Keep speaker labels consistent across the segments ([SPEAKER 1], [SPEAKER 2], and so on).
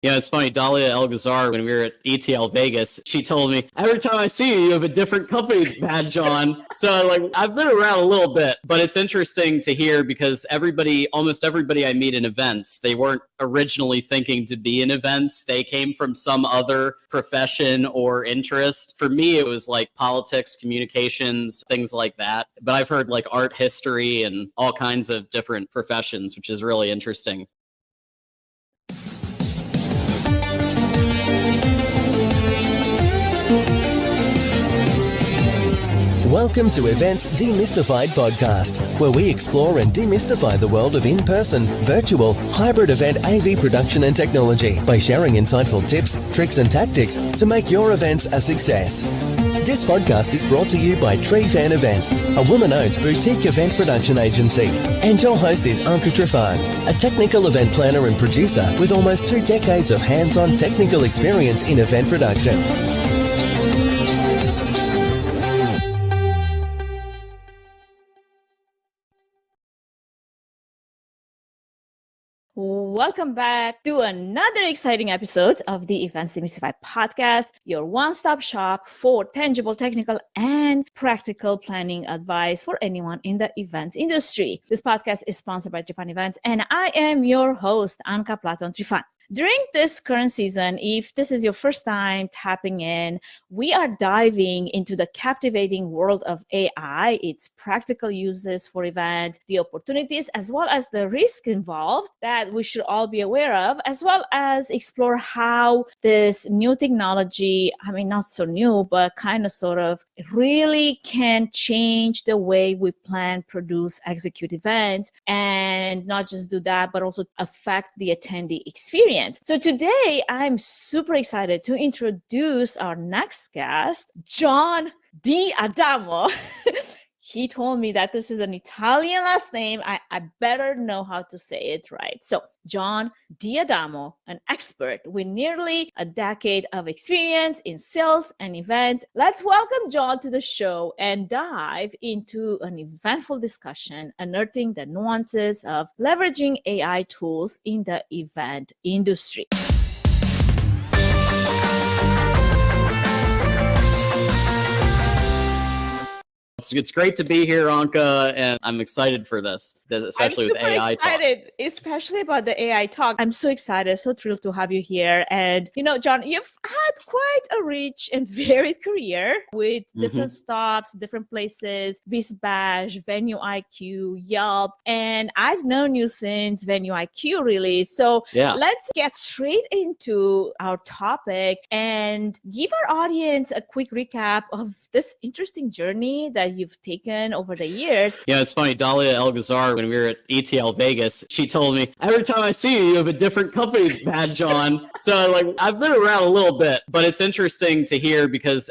[SPEAKER 1] Yeah, it's funny. Dalia El-Ghazar, when we were at ETL Vegas, she told me, every time I see you, you have a different company badge on. So like, I've been around a little bit, but it's interesting to hear because almost everybody I meet in events, they weren't originally thinking to be in events. They came from some other profession or interest. For me, it was like politics, communications, things like that. But I've heard like art history and all kinds of different professions, which is really interesting.
[SPEAKER 2] Welcome to Events Demystified podcast, where we explore and demystify the world of in-person, virtual, hybrid event AV production and technology by sharing insightful tips, tricks and tactics to make your events a success. This podcast is brought to you by Tree Fan Events, a woman-owned boutique event production agency. And your host is Anka Trifan, a technical event planner and producer with almost 2 decades of hands-on technical experience in event production.
[SPEAKER 3] Welcome back to another exciting episode of the Events Demystified podcast, your one-stop shop for tangible, technical, and practical planning advice for anyone in the events industry. This podcast is sponsored by Trifan Events, and I am your host, Anka Platon Trifan. During this current season, if this is your first time tapping in, we are diving into the captivating world of AI, its practical uses for events, the opportunities, as well as the risk involved that we should all be aware of, as well as explore how this new technology, not so new, but kind of sort of really can change the way we plan, produce, execute events, and not just do that, but also affect the attendee experience. So today, I'm super excited to introduce our next guest, John D'Adamo. He told me that this is an Italian last name. I better know how to say it right. So John D'Adamo, an expert with nearly a decade of experience in sales and events. Let's welcome John to the show and dive into an eventful discussion, unearthing the nuances of leveraging AI tools in the event industry.
[SPEAKER 1] It's great to be here, Anka, and I'm excited for this, especially with AI talk.
[SPEAKER 3] I'm super excited, especially about the AI talk. I'm so excited, so thrilled to have you here. And, John, you've had quite a rich and varied career with different stops, different places, BIZBASH, Venue IQ, Yelp, and I've known you since Venue IQ, really. So let's get straight into our topic and give our audience a quick recap of this interesting journey that you've taken over the years.
[SPEAKER 1] Yeah, it's funny. Dalia El-Ghazar, when we were at ETL Vegas, she told me, every time I see you, you have a different company badge on. So like, I've been around a little bit, but it's interesting to hear because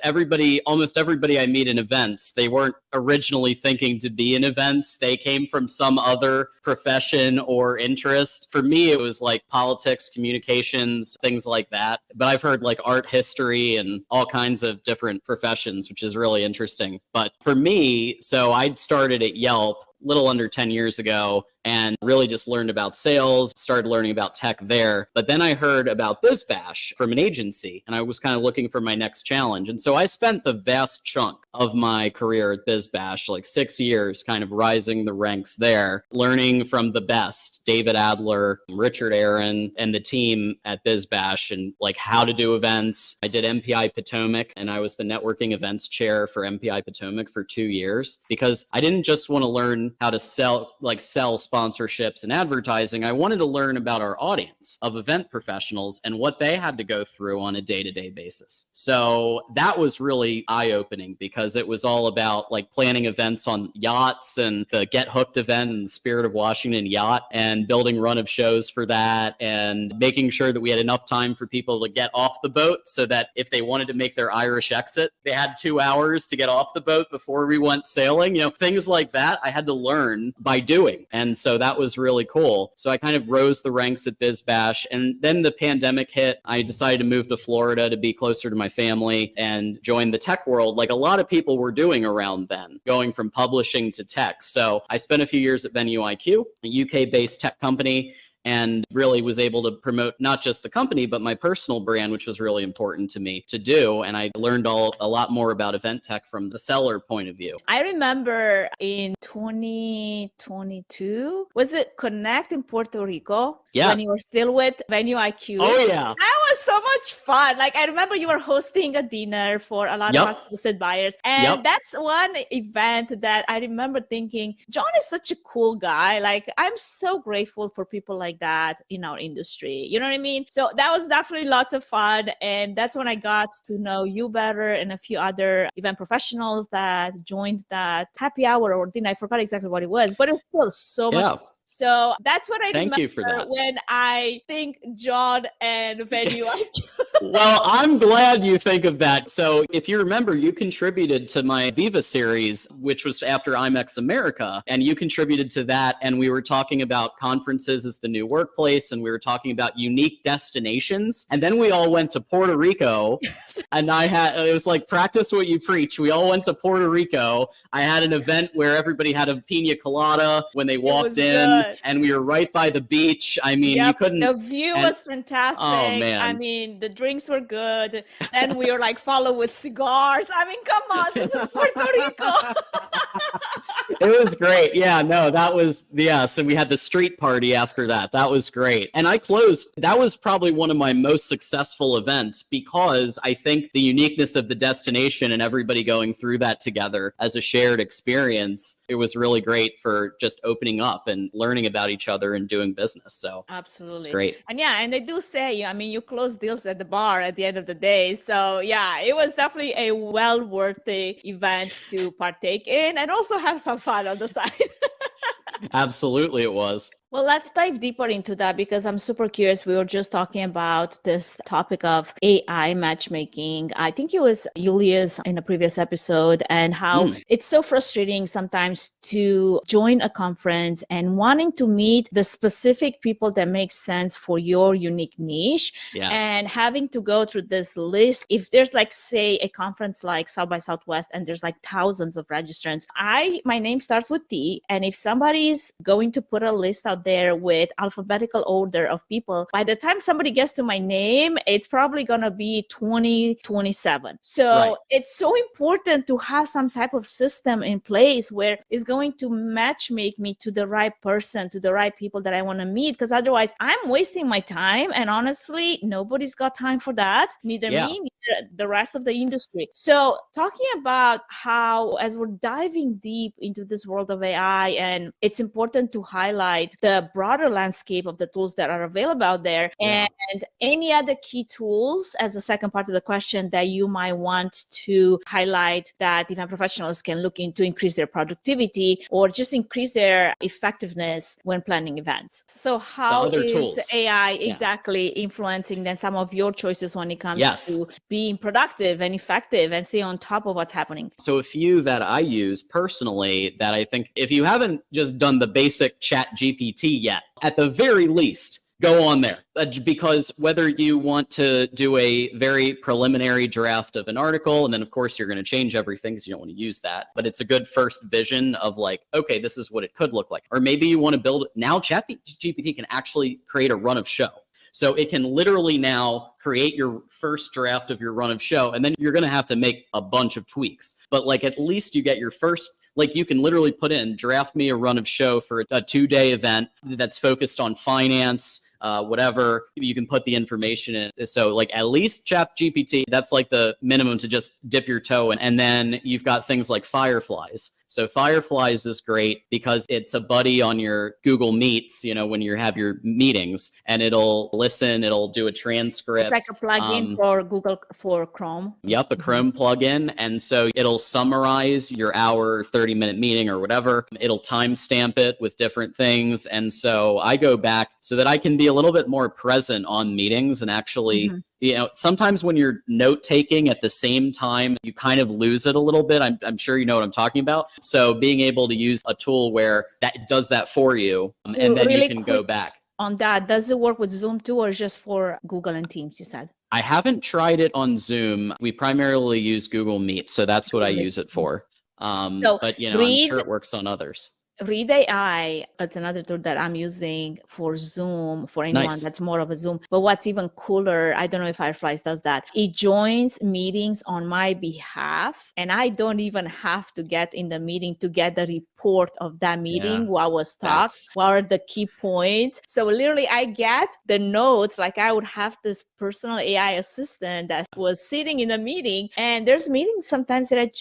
[SPEAKER 1] almost everybody I meet in events, they weren't originally thinking to be in events. They came from some other profession or interest. For me, it was like politics, communications, things like that. But I've heard like art history and all kinds of different professions, which is really interesting. But for me, so I'd started at Yelp a little under 10 years ago and really just learned about sales, started learning about tech there. But then I heard about BIZBASH from an agency and I was kind of looking for my next challenge. And so I spent the vast chunk of my career at BIZBASH, like 6 years, kind of rising the ranks there, learning from the best, David Adler, Richard Aaron, and the team at BIZBASH and like how to do events. I did MPI Potomac and I was the networking events chair for MPI Potomac for 2 years because I didn't just want to learn how to sell sponsorships and advertising. I wanted to learn about our audience of event professionals and what they had to go through on a day-to-day basis. So that was really eye-opening because it was all about like planning events on yachts and the Get Hooked event and the Spirit of Washington yacht and building run of shows for that and making sure that we had enough time for people to get off the boat so that if they wanted to make their Irish exit, they had 2 hours to get off the boat before we went sailing. Things like that I had to learn by doing. And so that was really cool. So I kind of rose the ranks at BIZBASH. And then the pandemic hit. I decided to move to Florida to be closer to my family and join the tech world like a lot of people were doing around then, going from publishing to tech. So I spent a few years at Venue IQ, a UK-based tech company. and really was able to promote not just the company, but my personal brand, which was really important to me to do. And I learned a lot more about event tech from the seller point of view.
[SPEAKER 3] I remember in 2022, was it Connect in Puerto Rico?
[SPEAKER 1] Yes.
[SPEAKER 3] When you were still with Venue IQ.
[SPEAKER 1] Oh, yeah.
[SPEAKER 3] That was so much fun. Like, I remember you were hosting a dinner for a lot of us hosted buyers. And that's one event that I remember thinking, John is such a cool guy. Like, I'm so grateful for people like that in our industry. You know what I mean? So that was definitely lots of fun. And that's when I got to know you better and a few other event professionals that joined that happy hour or dinner. I forgot exactly what it was, but it was still so much fun. So that's what I remember when I think John and Venue IQ.
[SPEAKER 1] Well, I'm glad you think of that. So if you remember, you contributed to my Viva series, which was after IMEX America, and you contributed to that. And we were talking about conferences as the new workplace, and we were talking about unique destinations. And then we all went to Puerto Rico, and it was like, practice what you preach. We all went to Puerto Rico. I had an event where everybody had a pina colada when they walked in. And we were right by the beach. I mean, you couldn't.
[SPEAKER 3] The view was fantastic.
[SPEAKER 1] Oh, man.
[SPEAKER 3] I mean, the drinks were good. And we were like followed with cigars. I mean, come on, this is Puerto Rico.
[SPEAKER 1] It was great. Yeah, no, that was, so we had the street party after that. That was great. And I closed. That was probably one of my most successful events because I think the uniqueness of the destination and everybody going through that together as a shared experience, it was really great for just opening up and learning about each other and doing business. So
[SPEAKER 3] absolutely,
[SPEAKER 1] it's great.
[SPEAKER 3] And and they do say, I mean, you close deals at the bar at the end of the day. So yeah, it was definitely a well worthy event to partake in and also have some fun on the side.
[SPEAKER 1] Absolutely, it was.
[SPEAKER 3] Well, let's dive deeper into that because I'm super curious. We were just talking about this topic of AI matchmaking. I think it was Julius in a previous episode, and how it's so frustrating sometimes to join a conference and wanting to meet the specific people that make sense for your unique niche, and having to go through this list. If there's like, say, a conference like South by Southwest and there's like thousands of registrants, my name starts with T, and if somebody's going to put a list out there with alphabetical order of people, by the time somebody gets to my name, it's probably going to be 2027. So it's so important to have some type of system in place where it's going to matchmake me to the right person, to the right people that I want to meet, because otherwise I'm wasting my time, and honestly nobody's got time for that, neither me, neither the rest of the industry. So talking about how, as we're diving deep into this world of AI, and it's important to highlight the broader landscape of the tools that are available out there, and any other key tools as a second part of the question that you might want to highlight that event professionals can look into, increase their productivity or just increase their effectiveness when planning events. So how is
[SPEAKER 1] tools.
[SPEAKER 3] AI exactly influencing then some of your choices when it comes to being productive and effective and stay on top of what's happening?
[SPEAKER 1] So a few that I use personally that I think if you haven't just done the basic chat GPT yet, at the very least, go on there, because whether you want to do a very preliminary draft of an article, and then of course you're going to change everything because you don't want to use that, but it's a good first vision of like, okay, this is what it could look like. Or maybe you want to build, now ChatGPT can actually create a run of show. So it can literally now create your first draft of your run of show, and then you're going to have to make a bunch of tweaks. But like, at least you get your first, like, you can literally put in, draft me a run of show for a 2-day event that's focused on finance, whatever, you can put the information in. So like, at least ChatGPT, that's like the minimum to just dip your toe in. And then you've got things like Fireflies. So Fireflies is great because it's a buddy on your Google Meets, you know, when you have your meetings, and it'll listen, it'll do a transcript.
[SPEAKER 3] It's like a plugin for Google, for Chrome.
[SPEAKER 1] Yep, a Chrome plugin. And so it'll summarize your hour, 30-minute meeting or whatever. It'll timestamp it with different things. And so I go back so that I can be a little bit more present on meetings and actually you know, sometimes when you're note taking at the same time, you kind of lose it a little bit. I'm sure you know what I'm talking about. So being able to use a tool where that does that for you, and then really you can go back.
[SPEAKER 3] On that, does it work with Zoom too, or just for Google and Teams, you said?
[SPEAKER 1] I haven't tried it on Zoom. We primarily use Google Meet, so that's what I use it for. But you know, I'm sure it works on others.
[SPEAKER 3] Read AI, it's another tool that I'm using for Zoom, for anyone
[SPEAKER 1] Nice.
[SPEAKER 3] that's more of a Zoom. But what's even cooler, I don't know if Fireflies does that. It joins meetings on my behalf, and I don't even have to get in the meeting to get the report of that meeting,
[SPEAKER 1] Yeah,
[SPEAKER 3] what was talked, what are the key points. So literally I get the notes, like I would have this personal AI assistant that was sitting in a meeting, and there's meetings sometimes that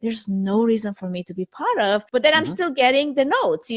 [SPEAKER 3] there's no reason for me to be part of, but then I'm still getting the notes,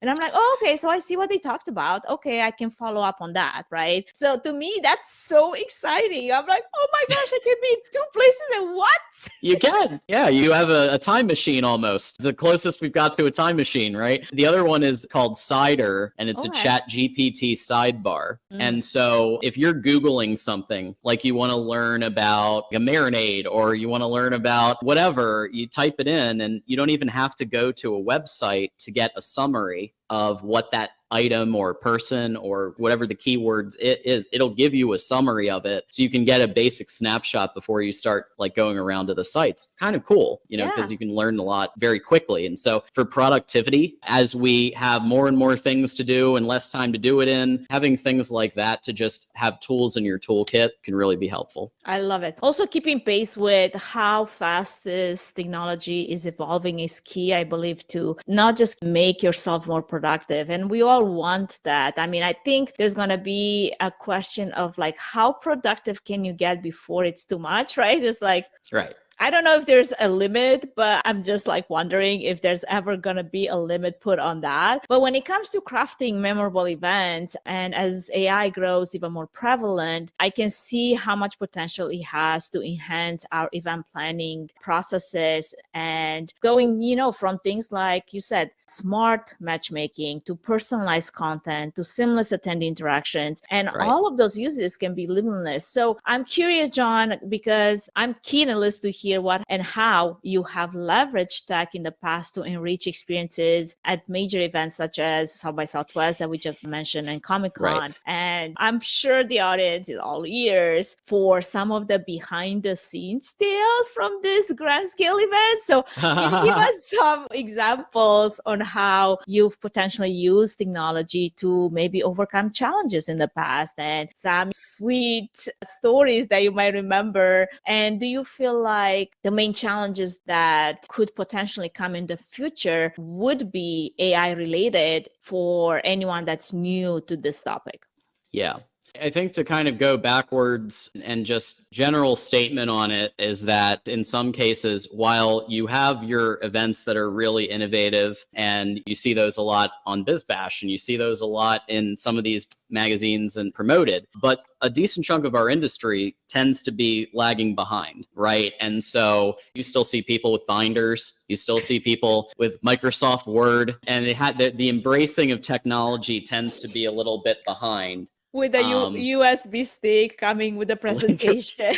[SPEAKER 3] and I'm like, oh, okay, so I see what they talked about. Okay, I can follow up on that, right? So to me, that's so exciting. I'm like, oh my gosh, I can be in two places at once.
[SPEAKER 1] You can. Yeah, you have a time machine almost. It's the closest we've got to a time machine, right? The other one is called Cider, and it's a Chat GPT sidebar. And so if you're Googling something, like you want to learn about a marinade or you want to learn about whatever, you type it in and you don't even have to go to a website to get a summary of what that item or person or whatever the keywords it is. It'll give you a summary of it so you can get a basic snapshot before you start like going around to the sites. Kind of cool, because you can learn a lot very quickly. And so for productivity, as we have more and more things to do and less time to do it in, having things like that to just have tools in your toolkit can really be helpful.
[SPEAKER 3] I love it. Also, keeping pace with how fast this technology is evolving is key, I believe, to not just make yourself more productive. And we all want that. I mean, I think there's going to be a question of like, how productive can you get before it's too much, right? It's like,
[SPEAKER 1] right.
[SPEAKER 3] I don't know if there's a limit, but I'm just like wondering if there's ever going to be a limit put on that. But when it comes to crafting memorable events, and as AI grows even more prevalent, I can see how much potential it has to enhance our event planning processes and going, from things like you said, smart matchmaking to personalized content to seamless attendee interactions. And all of those uses can be limitless. So I'm curious, John, because I'm keen and listen to hear what and how you have leveraged tech in the past to enrich experiences at major events such as South by Southwest that we just mentioned and Comic-Con.
[SPEAKER 1] Right.
[SPEAKER 3] And I'm sure the audience is all ears for some of the behind the scenes tales from this grand scale event. So can you give us some examples on how you've potentially used technology to maybe overcome challenges in the past and some sweet stories that you might remember? And do you feel like the main challenges that could potentially come in the future would be AI related for anyone that's new to this topic?
[SPEAKER 1] Yeah. I think to kind of go backwards and just general statement on it is that in some cases, while you have your events that are really innovative and you see those a lot on BIZBASH and you see those a lot in some of these magazines and promoted, but a decent chunk of our industry tends to be lagging behind, right? And so you still see people with binders, you still see people with Microsoft Word, and they had the embracing of technology tends to be a little bit behind.
[SPEAKER 3] With a USB stick coming with the presentation.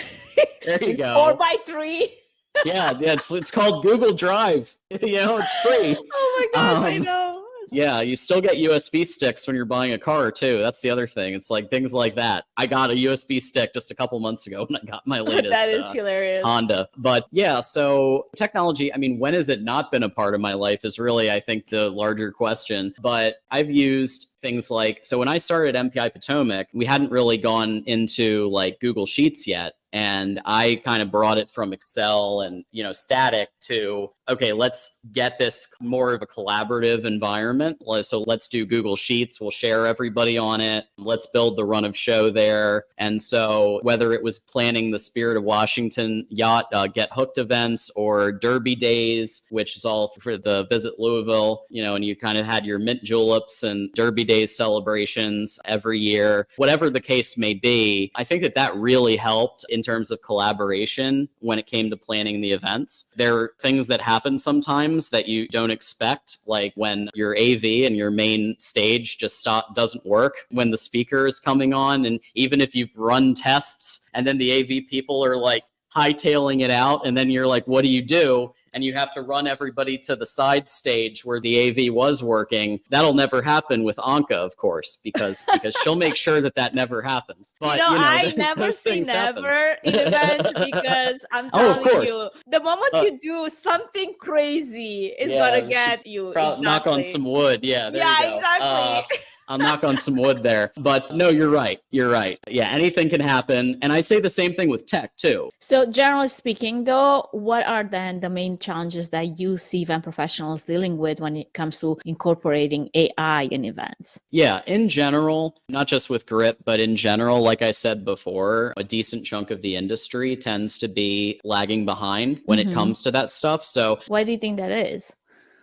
[SPEAKER 1] There you go.
[SPEAKER 3] 4x3.
[SPEAKER 1] Yeah, it's called Google Drive. It's free.
[SPEAKER 3] Oh my gosh, I know.
[SPEAKER 1] Yeah, you still get USB sticks when you're buying a car too. That's the other thing. It's like things like that. I got a USB stick just a couple months ago when I got my latest
[SPEAKER 3] that is hilarious.
[SPEAKER 1] Honda. But yeah, so technology, I mean, when has it not been a part of my life is really, I think, the larger question. But I've used things like, so when I started at MPI Potomac, we hadn't really gone into like Google Sheets yet. And I kind of brought it from Excel and, static to, okay, let's get this more of a collaborative environment. So let's do Google Sheets. We'll share everybody on it. Let's build the run of show there. And so whether it was planning the Spirit of Washington Yacht Get Hooked events or Derby Days, which is all for the Visit Louisville, and you kind of had your mint juleps and Derby Days celebrations every year, whatever the case may be, I think that really helped in terms of collaboration when it came to planning the events. There are things that happen sometimes that you don't expect, like when your AV and your main stage just doesn't work when the speaker is coming on. And even if you've run tests and then the AV people are like hightailing it out, and then you're like, what do you do? and you have to run everybody to the side stage where the AV was working. That'll never happen with Anka, of course, because she'll make sure that never happens. But
[SPEAKER 3] I never
[SPEAKER 1] those
[SPEAKER 3] say
[SPEAKER 1] things happen.
[SPEAKER 3] never in events because I'm
[SPEAKER 1] Oh, of
[SPEAKER 3] telling
[SPEAKER 1] course.
[SPEAKER 3] you, the moment you do something crazy, it's gonna get you. Exactly.
[SPEAKER 1] Knock on some wood. Yeah, there you go.
[SPEAKER 3] Exactly.
[SPEAKER 1] I'll knock on some wood there. But no, you're right. You're right. Yeah, anything can happen. And I say the same thing with tech too.
[SPEAKER 3] So generally speaking, though, what are then the main challenges that you see event professionals dealing with when it comes to incorporating AI in events?
[SPEAKER 1] Yeah, in general, not just with GRIP, but in general, like I said before, a decent chunk of the industry tends to be lagging behind when it comes to that stuff. So
[SPEAKER 3] why do you think that is?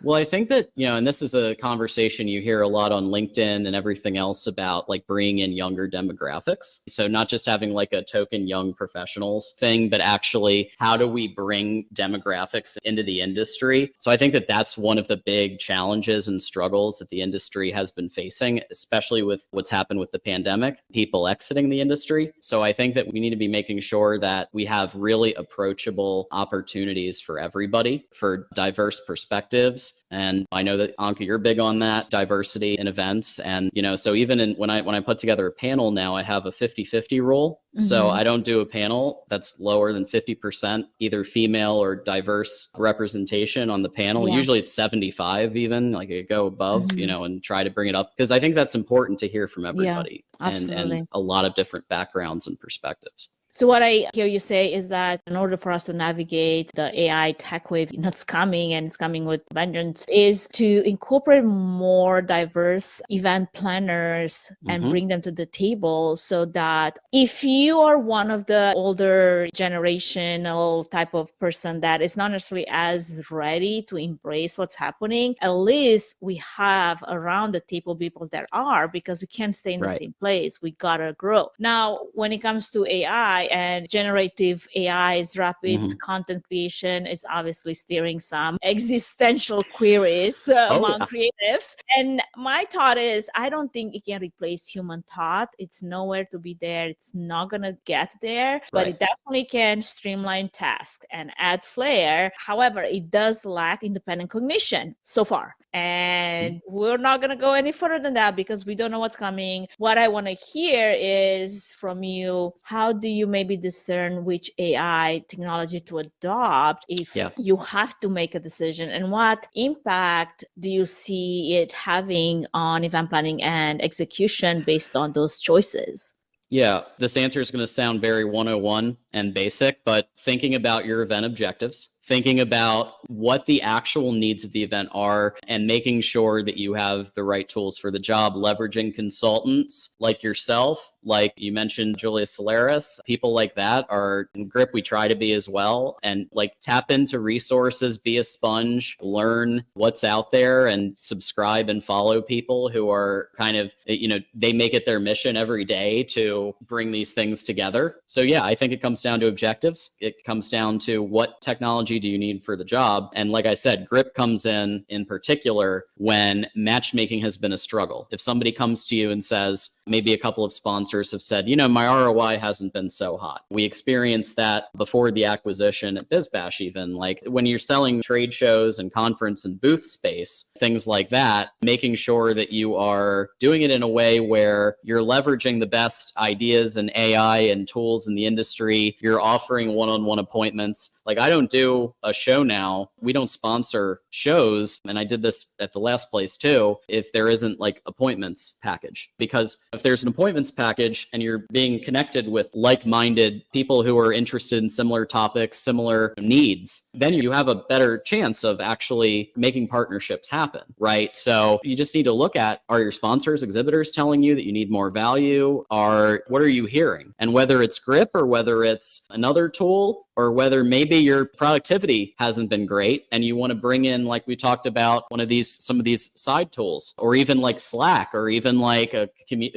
[SPEAKER 1] Well, I think that, and this is a conversation you hear a lot on LinkedIn and everything else about like bringing in younger demographics. So not just having like a token young professionals thing, but actually how do we bring demographics into the industry? So I think that that's one of the big challenges and struggles that the industry has been facing, especially with what's happened with the pandemic, people exiting the industry. So I think that we need to be making sure that we have really approachable opportunities for everybody, for diverse perspectives. And I know that Anka, you're big on that, diversity in events. And, so even when I put together a panel now, I have a 50-50 rule. So I don't do a panel that's lower than 50%, either female or diverse representation on the panel. Yeah. Usually it's 75 even, like I go above, and try to bring it up because I think that's important to hear from everybody and a lot of different backgrounds and perspectives.
[SPEAKER 3] So what I hear you say is that in order for us to navigate the AI tech wave that's coming, and it's coming with vengeance, is to incorporate more diverse event planners and bring them to the table so that if you are one of the older generational type of person that is not necessarily as ready to embrace what's happening, at least we have around the table people that are, because we can't stay in the same place. We gotta grow. Now, when it comes to AI, and generative AI's rapid content creation is obviously steering some existential queries among creatives. And my thought is, I don't think it can replace human thought. It's nowhere to be there. It's not going to get there, but it definitely can streamline tasks and add flair. However, it does lack independent cognition so far. And we're not going to go any further than that because we don't know what's coming. What I want to hear is from you, how do you maybe discern which AI technology to adopt if you have to make a decision? And what impact do you see it having on event planning and execution based on those choices?
[SPEAKER 1] Yeah, this answer is going to sound very 101 and basic, but thinking about your event objectives, thinking about what the actual needs of the event are, and making sure that you have the right tools for the job, leveraging consultants like yourself, like you mentioned, Julia Solaris, people like that are in GRIP. We try to be as well, and like tap into resources, be a sponge, learn what's out there, and subscribe and follow people who are kind of, they make it their mission every day to bring these things together. So yeah, I think it comes down to objectives. It comes down to what technology do you need for the job? And like I said, GRIP comes in particular when matchmaking has been a struggle. If somebody comes to you and says, maybe a couple of sponsors have said, my ROI hasn't been so hot. We experienced that before the acquisition at BIZBASH even, like when you're selling trade shows and conference and booth space, things like that, making sure that you are doing it in a way where you're leveraging the best ideas and AI and tools in the industry. You're offering one-on-one appointments. Like I don't do a show now. We don't sponsor shows. And I did this at the last place too, if there isn't like appointments package, because if there's an appointments package and you're being connected with like-minded people who are interested in similar topics, similar needs, then you have a better chance of actually making partnerships happen, right? So you just need to look at, are your sponsors, exhibitors telling you that you need more value? What are you hearing? And whether it's GRIP or whether it's another tool, or whether maybe your productivity hasn't been great and you want to bring in, like we talked about, some of these side tools, or even like Slack, or even like a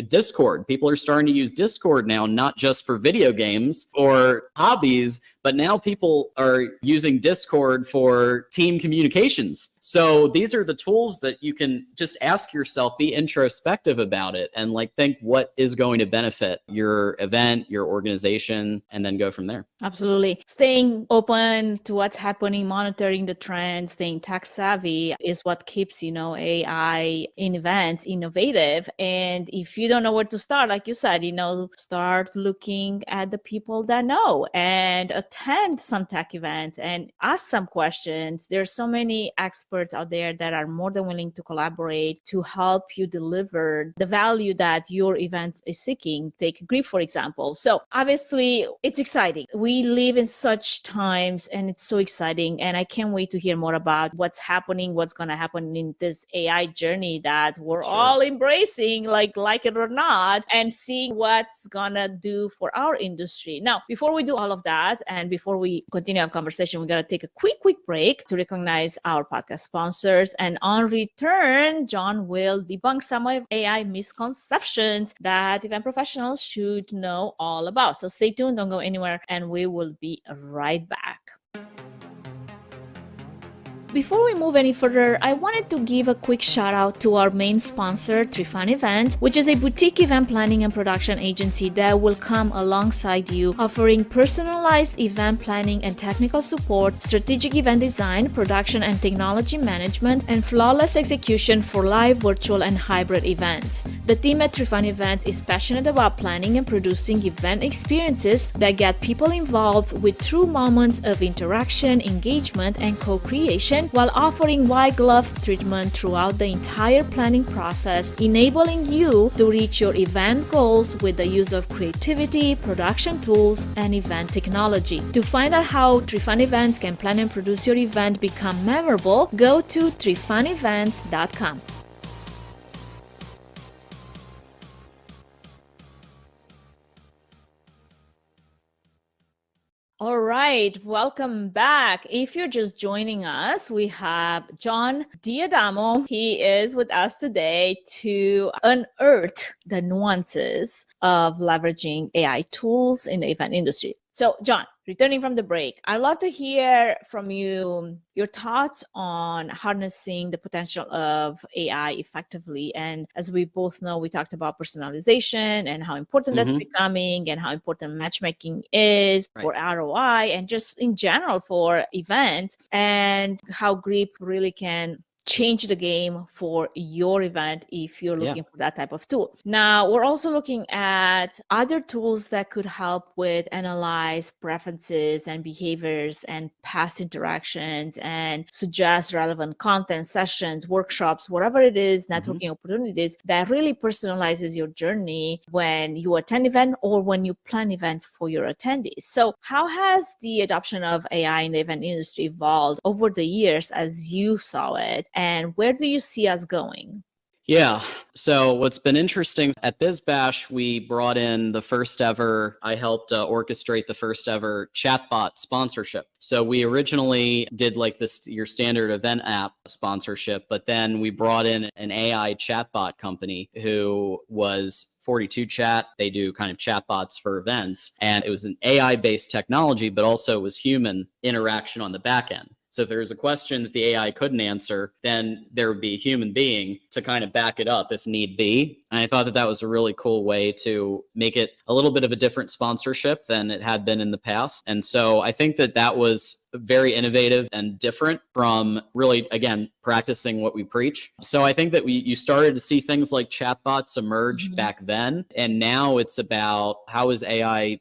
[SPEAKER 1] Discord. People are starting to use Discord now, not just for video games or hobbies, but now people are using Discord for team communications. So these are the tools that you can just ask yourself, be introspective about it, and like think what is going to benefit your event, your organization, and then go from there.
[SPEAKER 3] Absolutely. Staying open to what's happening, monitoring the trends, staying tech savvy is what keeps, AI in events innovative. And if you don't know where to start, like you said, start looking at the people that know and attend some tech events and ask some questions. There's so many experts out there that are more than willing to collaborate to help you deliver the value that your event is seeking. Take Grip, for example. So obviously it's exciting. We live in such times and it's so exciting. And I can't wait to hear more about what's happening, what's going to happen in this AI journey that we're all embracing, like it or not, and seeing what's going to do for our industry. Now, before we do all of that, and before we continue our conversation, we got to take a quick break to recognize our podcast sponsors. And on return, John will debunk some of AI misconceptions that event professionals should know all about. So stay tuned, don't go anywhere, and we will be right back. Before we move any further, I wanted to give a quick shout out to our main sponsor, Trifan Events, which is a boutique event planning and production agency that will come alongside you, offering personalized event planning and technical support, strategic event design, production and technology management, and flawless execution for live, virtual, and hybrid events. The team at Trifan Events is passionate about planning and producing event experiences that get people involved with true moments of interaction, engagement, and co-creation, while offering white glove treatment throughout the entire planning process, enabling you to reach your event goals with the use of creativity, production tools, and event technology. To find out how Trifan Events can plan and produce your event become memorable, go to trifanevents.com. All right, welcome back. If you're just joining us, we have John Diadamo. He is with us today to unearth the nuances of leveraging AI tools in the event industry. So, John, returning from the break, I'd love to hear from you your thoughts on harnessing the potential of AI effectively. And as we both know, we talked about personalization and how important that's becoming and how important matchmaking is for ROI and just in general for events, and how Grip really can change the game for your event if you're looking for that type of tool. Now, we're also looking at other tools that could help with analyze preferences and behaviors and past interactions and suggest relevant content, sessions, workshops, whatever it is, networking opportunities that really personalizes your journey when you attend event or when you plan events for your attendees. So how has the adoption of AI in the event industry evolved over the years as you saw it? And where do you see us going?
[SPEAKER 1] Yeah. So what's been interesting at BIZBASH, we brought in the first ever, I helped orchestrate the first ever chatbot sponsorship. So we originally did like this, your standard event app sponsorship, but then we brought in an AI chatbot company who was 42 Chat. They do kind of chatbots for events. And it was an AI-based technology, but also was human interaction on the back end. So if there was a question that the AI couldn't answer, then there would be a human being to kind of back it up if need be. And I thought that that was a really cool way to make it a little bit of a different sponsorship than it had been in the past. And so I think that that was very innovative and different from really, again, practicing what we preach. So I think that you started to see things like chatbots emerge back then. And now it's about how is AI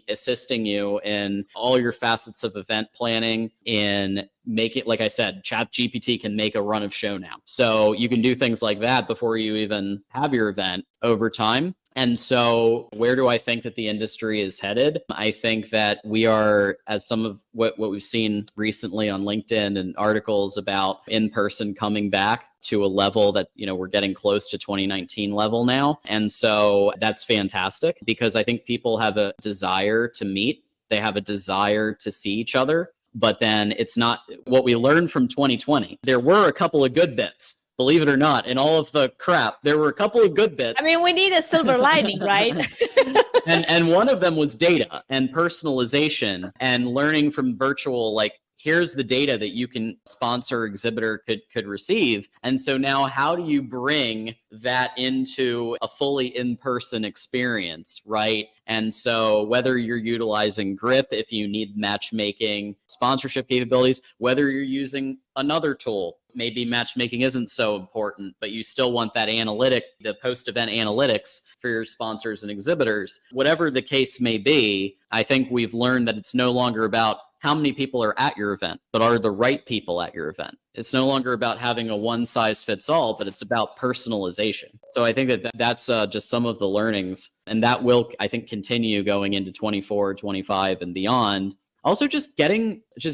[SPEAKER 1] assisting you in all your facets of event planning, in make it, like I said, ChatGPT can make a run of show now. So you can do things like that before you even have your event over time. And so where do I think that the industry is headed? I think that we are, as some of what we've seen recently on LinkedIn and articles about in-person coming back to a level that, we're getting close to 2019 level now. And so that's fantastic because I think people have a desire to meet. They have a desire to see each other. But then it's not what we learned from 2020. There were a couple of good bits. believe it or not, in all of the crap, there were a couple of good bits.
[SPEAKER 3] I mean, we need a silver lining, right?
[SPEAKER 1] and one of them was data and personalization and learning from virtual, like, here's the data that you can sponsor exhibitor could receive. And so now how do you bring that into a fully in-person experience, right? And so whether you're utilizing Grip, if you need matchmaking sponsorship capabilities, whether you're using another tool, maybe matchmaking isn't so important, but you still want that analytic, the post-event analytics for your sponsors and exhibitors, whatever the case may be, I think we've learned that it's no longer about how many people are at your event, but are the right people at your event. It's no longer about having a one size fits all, but it's about personalization. So I think that's just some of the learnings, and that will, I think, continue going into 24, 25 and beyond. Also just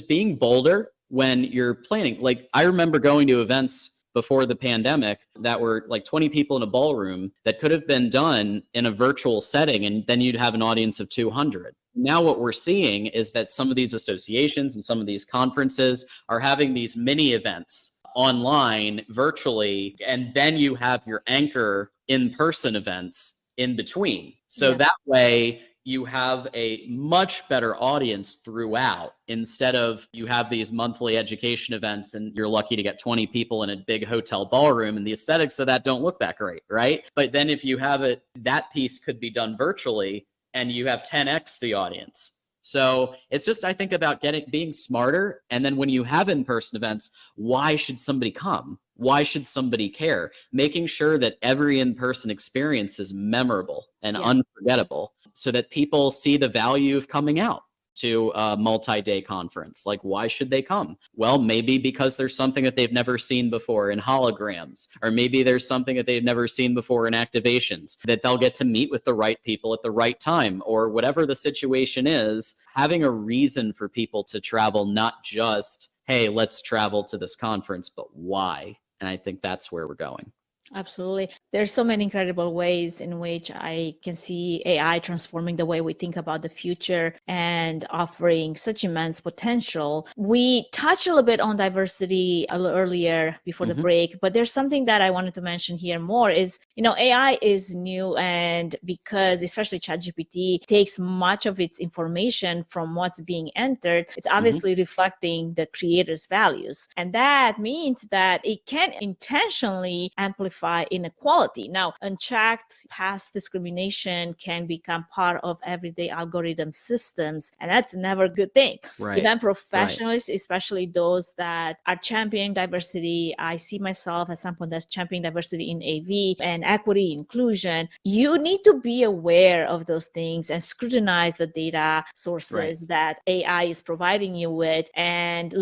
[SPEAKER 1] being bolder when you're planning. Like, I remember going to events before the pandemic that were like 20 people in a ballroom that could have been done in a virtual setting, and then you'd have an audience of 200. Now what we're seeing is that some of these associations and some of these conferences are having these mini events online virtually, and then you have your anchor in-person events in between. So that way you have a much better audience throughout, instead of you have these monthly education events and you're lucky to get 20 people in a big hotel ballroom, and the aesthetics of that don't look that great, right? But then if you have it, that piece could be done virtually and you have 10x the audience. So it's just, I think, about being smarter. And then when you have in-person events, why should somebody come? Why should somebody care? Making sure that every in-person experience is memorable and unforgettable, so that people see the value of coming out to a multi-day conference. Like, why should they come? Well, maybe because there's something that they've never seen before in holograms, or maybe there's something that they've never seen before in activations, that they'll get to meet with the right people at the right time, or whatever the situation is. Having a reason for people to travel, not just, hey, let's travel to this conference, but why? And I think that's where we're going.
[SPEAKER 3] Absolutely. There's so many incredible ways in which I can see AI transforming the way we think about the future and offering such immense potential. We touched a little bit on diversity a little earlier before the break, but there's something that I wanted to mention here more is, AI is new, and because especially ChatGPT takes much of its information from what's being entered, it's obviously reflecting the creator's values. And that means that it can intentionally amplify inequality. Now, unchecked past discrimination can become part of everyday algorithm systems, and that's never a good thing.
[SPEAKER 1] Right.
[SPEAKER 3] Event professionals, especially those that are championing diversity, I see myself as someone that's championing diversity in AV and equity, inclusion. You need to be aware of those things and scrutinize the data sources that AI is providing you with, and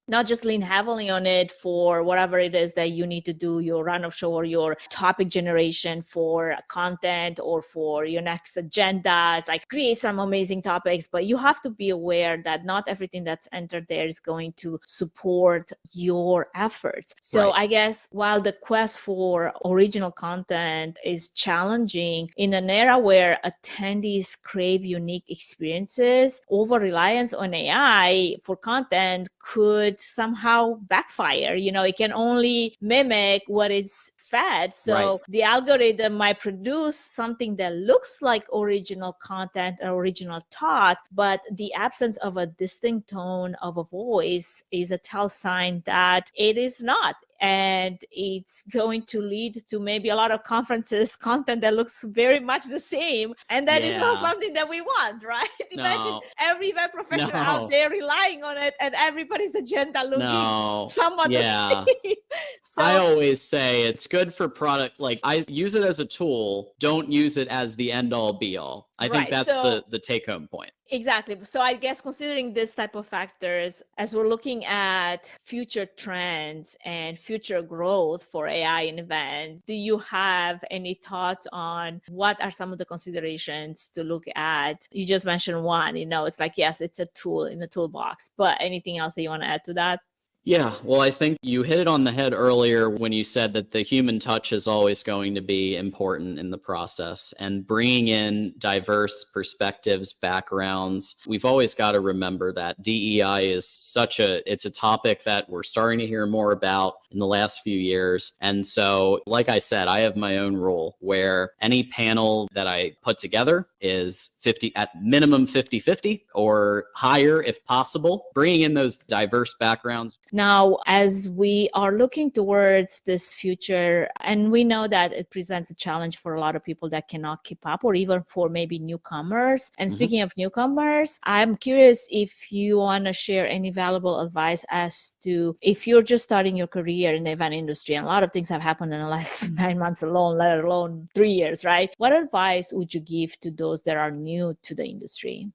[SPEAKER 3] not just lean heavily on it for whatever it is that you need to do, your run of show or your topic generation for content or for your next agenda. It's like, create some amazing topics, but you have to be aware that not everything that's entered there is going to support your efforts. So I guess while the quest for original content is challenging in an era where attendees crave unique experiences, over-reliance on AI for content could somehow backfire. It can only mimic what is fed. So the algorithm might produce something that looks like original content or original thought, but the absence of a distinct tone of a voice is a tell sign that it is not. And it's going to lead to maybe a lot of conferences content that looks very much the same. And that is not something that we want, right? Imagine every event professional out there relying on it, and everybody's agenda looking somewhat the same. So
[SPEAKER 1] I always say it's good for product. Like, I use it as a tool. Don't use it as the end all be all. I think that's the take home point.
[SPEAKER 3] Exactly. So I guess considering this type of factors, as we're looking at future trends and future growth for AI in events, do you have any thoughts on what are some of the considerations to look at? You just mentioned one, it's like, yes, it's a tool in the toolbox, but anything else that you want to add to that?
[SPEAKER 1] Yeah, well, I think you hit it on the head earlier when you said that the human touch is always going to be important in the process, and bringing in diverse perspectives, backgrounds. We've always got to remember that DEI is it's a topic that we're starting to hear more about in the last few years. And so, like I said, I have my own rule where any panel that I put together is 50 at minimum 50-50 or higher if possible, bringing in those diverse backgrounds.
[SPEAKER 3] Now, as we are looking towards this future, and we know that it presents a challenge for a lot of people that cannot keep up, or even for maybe newcomers. And speaking of newcomers, I'm curious if you want to share any valuable advice as to if you're just starting your career in the event industry, and a lot of things have happened in the last 9 months alone, let alone 3 years, right? What advice would you give to those that are new to the industry?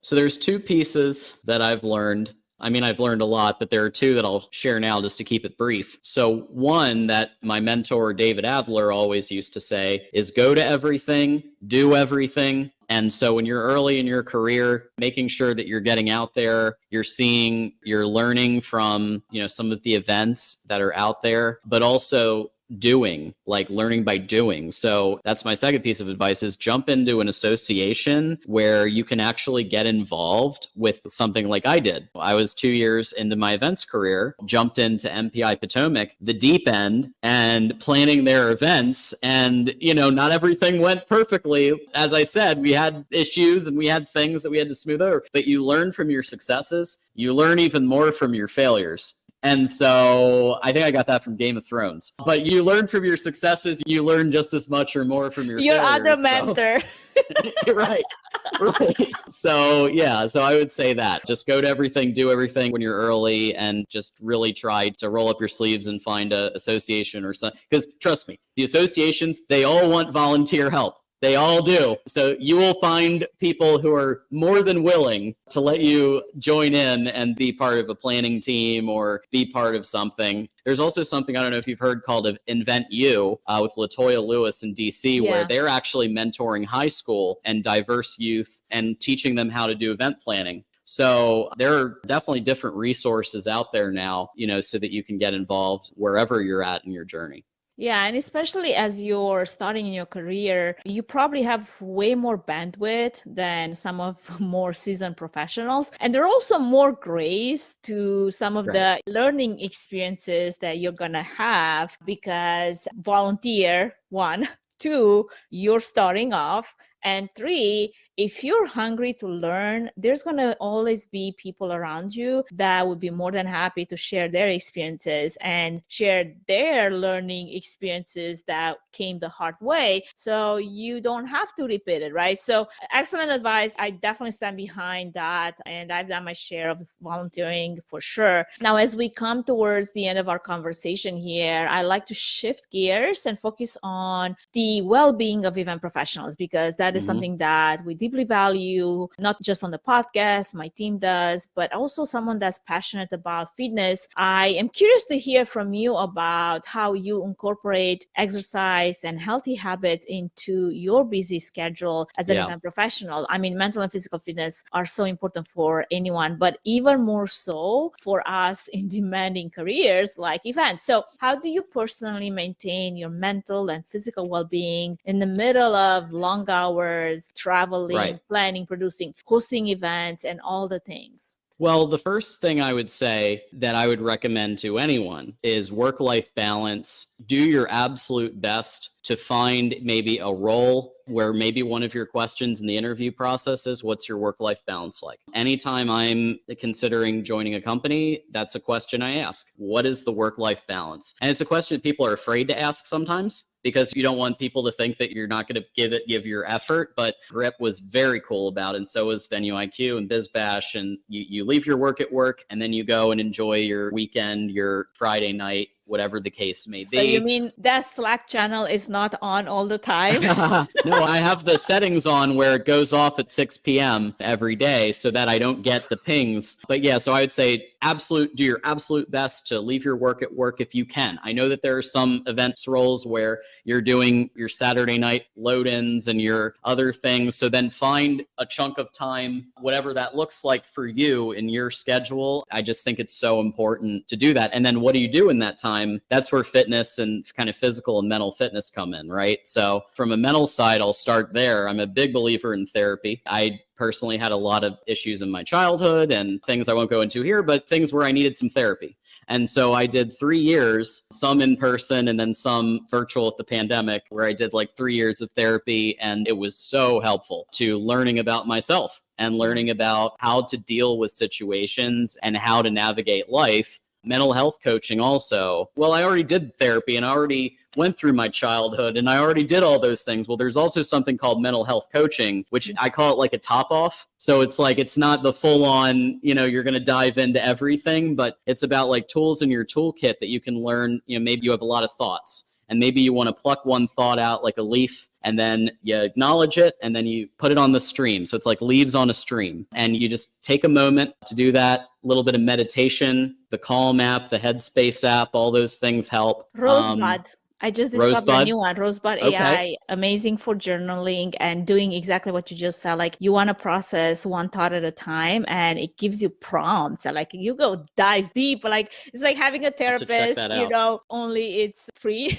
[SPEAKER 1] So there's two pieces that I've learned. I mean, I've learned a lot, but there are two that I'll share now just to keep it brief. So one that my mentor, David Adler, always used to say is go to everything, do everything. And so when you're early in your career, making sure that you're getting out there, you're learning from, some of the events that are out there, but also learning by doing. So that's my second piece of advice is jump into an association where you can actually get involved with something like I did. I was 2 years into my events career, jumped into MPI Potomac, the deep end, and planning their events. And, not everything went perfectly. As I said, we had issues and we had things that we had to smooth over, but you learn from your successes. You learn even more from your failures. And so I think I got that from Game of Thrones. But you learn from your successes, you learn just as much or more from your failures.
[SPEAKER 3] Other mentor.
[SPEAKER 1] Right. So I would say that. Just go to everything, do everything when you're early, and just really try to roll up your sleeves and find an association or something. Because trust me, the associations, they all want volunteer help. They all do. So you will find people who are more than willing to let you join in and be part of a planning team or be part of something. There's also something, I don't know if you've heard, called Invent You with LaToya Lewis in DC, where they're actually mentoring high school and diverse youth and teaching them how to do event planning. So there are definitely different resources out there now, so that you can get involved wherever you're at in your journey.
[SPEAKER 3] Yeah, and especially as you're starting in your career, you probably have way more bandwidth than some of more seasoned professionals. And there are also more grace to some of the learning experiences that you're going to have because volunteer, 1, 2, you're starting off, and 3, if you're hungry to learn, there's going to always be people around you that would be more than happy to share their experiences and share their learning experiences that came the hard way. So you don't have to repeat it, right? So excellent advice. I definitely stand behind that. And I've done my share of volunteering for sure. Now, as we come towards the end of our conversation here, I like to shift gears and focus on the well-being of event professionals, because that is something that we deeply value, not just on the podcast, my team does, but also someone that's passionate about fitness. I am curious to hear from you about how you incorporate exercise and healthy habits into your busy schedule as an event professional. I mean, mental and physical fitness are so important for anyone, but even more so for us in demanding careers like events. So how do you personally maintain your mental and physical well-being in the middle of long hours, traveling, planning, producing, hosting events, and all the things?
[SPEAKER 1] Well, the first thing I would say that I would recommend to anyone is work-life balance. Do your absolute best to find maybe a role where maybe one of your questions in the interview process is, what's your work-life balance like? Anytime I'm considering joining a company, that's a question I ask. What is the work-life balance? And it's a question people are afraid to ask sometimes, because you don't want people to think that you're not going to give your effort. But Grip was very cool about it, and so was Venue IQ and BIZBASH. And you leave your work at work, and then you go and enjoy your weekend, your Friday night, whatever the case may be.
[SPEAKER 3] So you mean that Slack channel is not on all the time?
[SPEAKER 1] No, I have the settings on where it goes off at 6 p.m. every day so that I don't get the pings. But yeah, so I would say do your absolute best to leave your work at work if you can. I know that there are some events roles where you're doing your Saturday night load-ins and your other things. So then find a chunk of time, whatever that looks like for you in your schedule. I just think it's so important to do that. And then what do you do in that time? That's where fitness and kind of physical and mental fitness come in, right? So from a mental side, I'll start there. I'm a big believer in therapy. I personally had a lot of issues in my childhood and things I won't go into here, but things where I needed some therapy. And so I did 3 years, some in person and then some virtual at the pandemic, where I did like 3 years of therapy. And it was so helpful to learning about myself and learning about how to deal with situations and how to navigate life. Mental health coaching also. Well, I already did therapy and I already went through my childhood and I already did all those things. Well, there's also something called mental health coaching, which I call it like a top off. So it's like, it's not the full on, you're going to dive into everything, but it's about like tools in your toolkit that you can learn. Maybe you have a lot of thoughts and maybe you want to pluck one thought out like a leaf, and then you acknowledge it, and then you put it on the stream. So it's like leaves on a stream. And you just take a moment to do that. A little bit of meditation, the Calm app, the Headspace app, all those things help.
[SPEAKER 3] Rosebud. I just discovered a new one, Rosebud
[SPEAKER 1] Okay.
[SPEAKER 3] AI, amazing for journaling and doing exactly what you just said. Like you want to process one thought at a time and it gives you prompts. Like you go dive deep. Like it's like having a therapist, only it's free.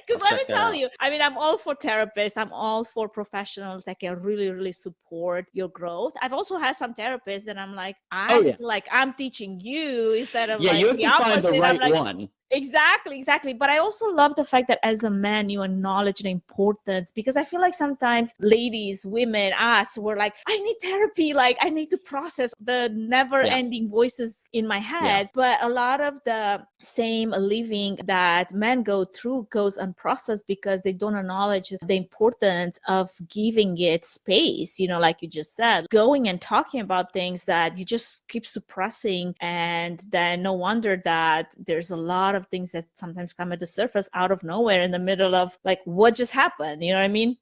[SPEAKER 3] Because let me tell you, I mean, I'm all for therapists. I'm all for professionals that can really, really support your growth. I've also had some therapists that I'm like, I feel like I'm teaching you instead of like
[SPEAKER 1] you have
[SPEAKER 3] the
[SPEAKER 1] to
[SPEAKER 3] opposite.
[SPEAKER 1] find the right
[SPEAKER 3] like,
[SPEAKER 1] one.
[SPEAKER 3] Exactly. But I also love the fact that as a man, you acknowledge the importance, because I feel like sometimes ladies, women, us, we're like, I need therapy. Like I need to process the never ending voices in my head. But a lot of the same living that men go through goes unprocessed because they don't acknowledge the importance of giving it space, like you just said, going and talking about things that you just keep suppressing. And then no wonder that there's a lot of things that sometimes come at the surface out of nowhere in the middle of like what just happened. You know what I mean?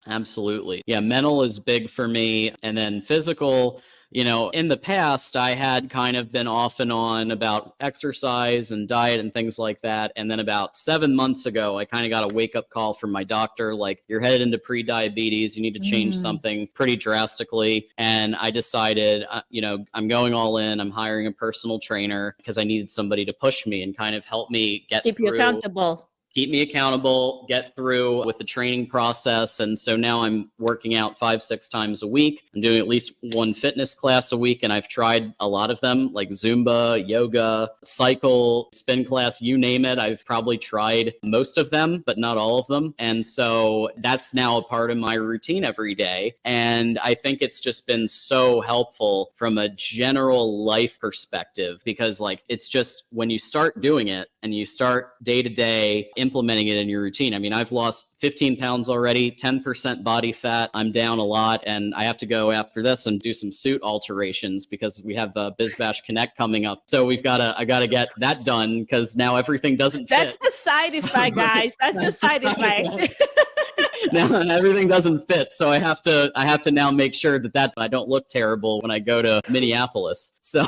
[SPEAKER 1] Absolutely. Yeah, mental is big for me. And then physical, in the past, I had kind of been off and on about exercise and diet and things like that. And then about 7 months ago, I kind of got a wake up call from my doctor, like, you're headed into pre-diabetes. You need to change something pretty drastically. And I decided, I'm going all in. I'm hiring a personal trainer because I needed somebody to push me and kind of help me
[SPEAKER 3] keep you accountable.
[SPEAKER 1] Keep me accountable, get through with the training process. And so now I'm working out 5-6 times a week. I'm doing at least one fitness class a week. And I've tried a lot of them, like Zumba, yoga, cycle, spin class, you name it. I've probably tried most of them, but not all of them. And so that's now a part of my routine every day. And I think it's just been so helpful from a general life perspective, because like, it's just when you start doing it and you start day to day implementing it in your routine. I mean, I've lost 15 pounds already, 10% body fat. I'm down a lot, and I have to go after this and do some suit alterations because we have BIZBASH Connect coming up. So I got to get that done because now everything doesn't fit.
[SPEAKER 3] That's the side effect, guys. That's the side effect.
[SPEAKER 1] Now everything doesn't fit, so I have to now make sure that I don't look terrible when I go to Minneapolis. So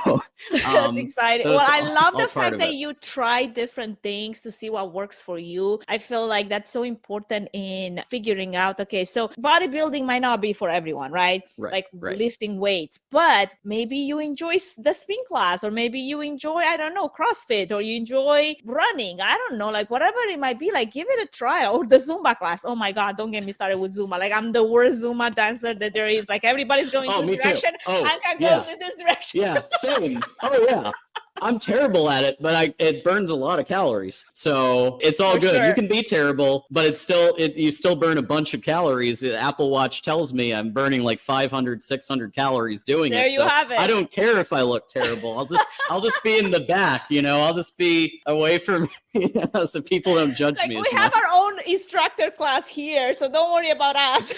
[SPEAKER 3] that's exciting. Well, I love the fact that
[SPEAKER 1] it.
[SPEAKER 3] you try different things to see what works for you. I feel like that's so important in figuring out, okay, so bodybuilding might not be for everyone, right? Like lifting weights, but maybe you enjoy the spin class, or maybe you enjoy, I don't know, CrossFit, or you enjoy running. I don't know, like whatever it might be, like give it a try. Or the Zumba class. Oh my God, don't get me started with Zumba. Like I'm the worst Zumba dancer that there is. Like everybody's going this direction. Anka goes in this direction.
[SPEAKER 1] Yeah, same. Oh yeah. I'm terrible at it, but it burns a lot of calories. So it's all good. Sure. You can be terrible, but you still burn a bunch of calories. The Apple Watch tells me I'm burning like 500, 600 calories doing it.
[SPEAKER 3] There you have it.
[SPEAKER 1] I don't care if I look terrible. I'll just be in the back, I'll just be away from, so people don't judge me as much.
[SPEAKER 3] We have our own instructor class here, so don't worry about us.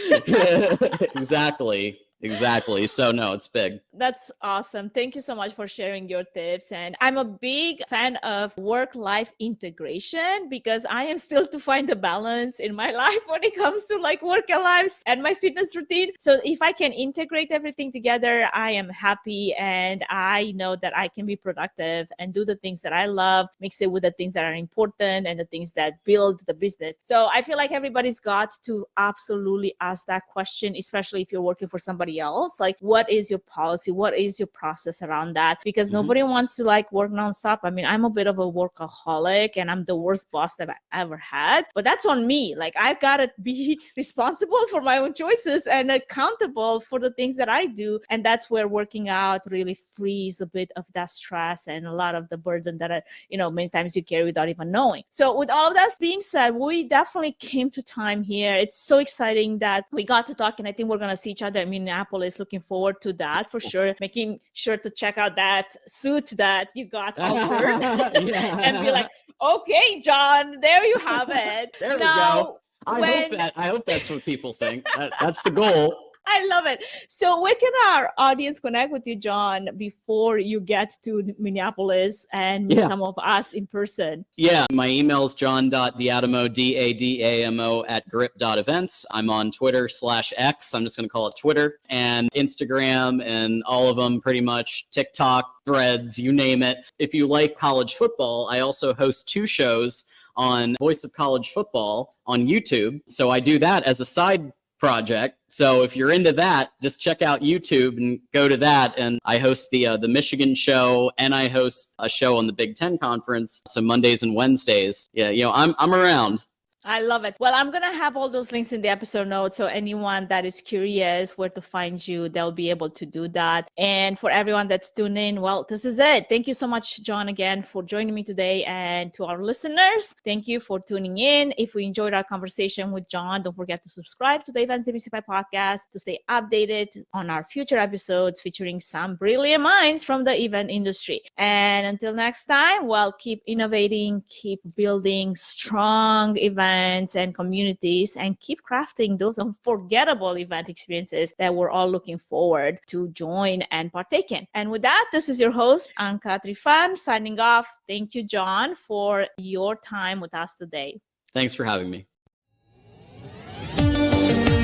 [SPEAKER 1] Exactly. Exactly. So no, it's big.
[SPEAKER 3] That's awesome. Thank you so much for sharing your tips. And I'm a big fan of work-life integration because I am still to find the balance in my life when it comes to like work and lives and my fitness routine. So if I can integrate everything together, I am happy and I know that I can be productive and do the things that I love, mix it with the things that are important and the things that build the business. So I feel like everybody's got to absolutely ask that question, especially if you're working for somebody else. Like, what is your policy? What is your process around that? Because nobody wants to like work nonstop. I mean, I'm a bit of a workaholic and I'm the worst boss that I've ever had, but that's on me. Like, I've got to be responsible for my own choices and accountable for the things that I do. And that's where working out really frees a bit of that stress and a lot of the burden that, many times you carry without even knowing. So with all of that being said, we definitely came to time here. It's so exciting that we got to talk, and I think we're going to see each other in Minneapolis. Looking forward to that for sure. Making sure to check out that suit that you got offered and be like, okay, John, there you have it.
[SPEAKER 1] There we go. I hope that's what people think. That's the goal.
[SPEAKER 3] I love it. So where can our audience connect with you, John, before you get to Minneapolis and meet some of us in person?
[SPEAKER 1] Yeah, my email is john.diadamo, DADAMO @grip.events. I'm on Twitter /X. I'm just going to call it Twitter, and Instagram, and all of them pretty much, TikTok, Threads, you name it. If you like college football, I also host 2 shows on Voice of College Football on YouTube. So I do that as a side project. So if you're into that, just check out YouTube and go to that. And I host the Michigan show, and I host a show on the Big Ten Conference. So Mondays and Wednesdays. Yeah, I'm around.
[SPEAKER 3] I love it. Well, I'm going to have all those links in the episode notes. So anyone that is curious where to find you, they'll be able to do that. And for everyone that's tuning in, well, this is it. Thank you so much, John, again, for joining me today. And to our listeners, thank you for tuning in. If we enjoyed our conversation with John, don't forget to subscribe to the Events Demystified podcast to stay updated on our future episodes featuring some brilliant minds from the event industry. And until next time, well, keep innovating, keep building strong events and communities, and keep crafting those unforgettable event experiences that we're all looking forward to join and partake in. And with that, this is your host, Anka Trifan, signing off. Thank you, John, for your time with us today.
[SPEAKER 1] Thanks for having me.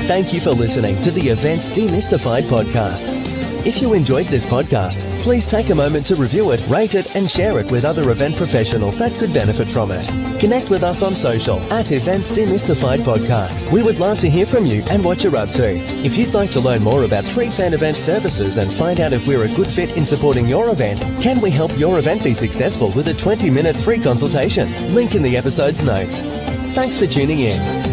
[SPEAKER 2] Thank you for listening to the Events Demystified podcast. If you enjoyed this podcast, please take a moment to review it, rate it, and share it with other event professionals that could benefit from it. Connect with us on social at Events Demystified Podcast. We would love to hear from you and what you're up to. If you'd like to learn more about Tree Fan Event services and find out if we're a good fit in supporting your event, can we help your event be successful with a 20-minute free consultation? Link in the episode's notes. Thanks for tuning in.